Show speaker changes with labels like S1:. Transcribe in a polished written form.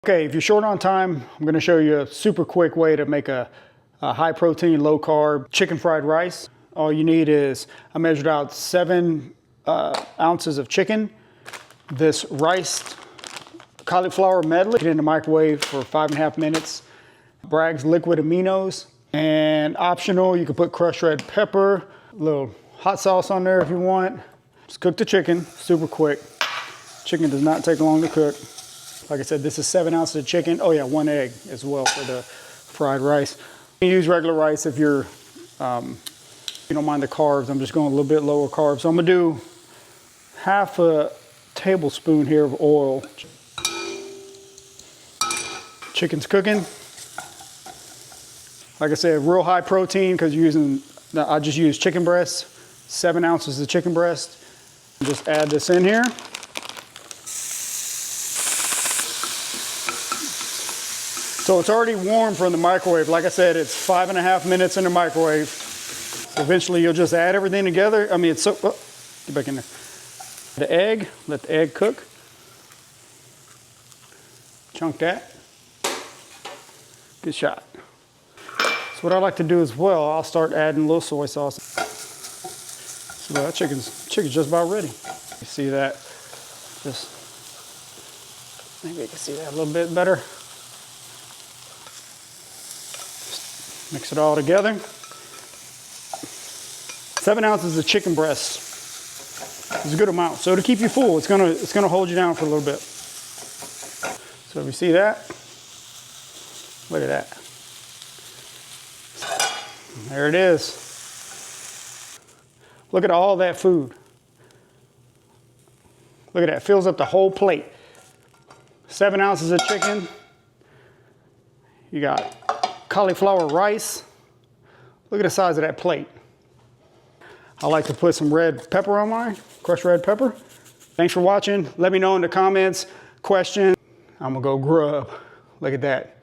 S1: Okay, if you're short on time, I'm gonna show you a super quick way to make a high protein, low carb chicken fried rice. All you need is, I measured out 7 ounces of chicken, this rice cauliflower medley, put it in the microwave for 5.5 minutes, Bragg's liquid aminos, and optional, you can put crushed red pepper, a little hot sauce on there if you want. Just cook the chicken, super quick. Chicken does not take long to cook. Like I said, this is 7 ounces of chicken. Oh yeah, 1 egg as well for the fried rice. You can use regular rice if you don't mind the carbs. I'm just going a little bit lower carb. So I'm gonna do half a tablespoon here of oil. Chicken's cooking. Like I said, real high protein because I just use chicken breast, 7 ounces of chicken breast. Just add this in here. So it's already warm from the microwave. Like I said, it's 5.5 minutes in the microwave. So eventually you'll just add everything together. I mean, get back in there. The egg, let the egg cook. Chunk that. Good shot. So what I like to do as well, I'll start adding a little soy sauce. So that chicken's just about ready. You see that? Maybe you can see that a little bit better. Mix it all together. 7 ounces of chicken breast is a good amount. So to keep you full, it's gonna hold you down for a little bit. So if you see that, look at that. There it is. Look at all that food. Look at that, fills up the whole plate. 7 ounces of chicken. You got cauliflower rice. Look at the size of that plate. I like to put some red pepper on mine, crushed red pepper. Thanks for watching. Let me know in the comments, questions. I'm gonna go grub. Look at that.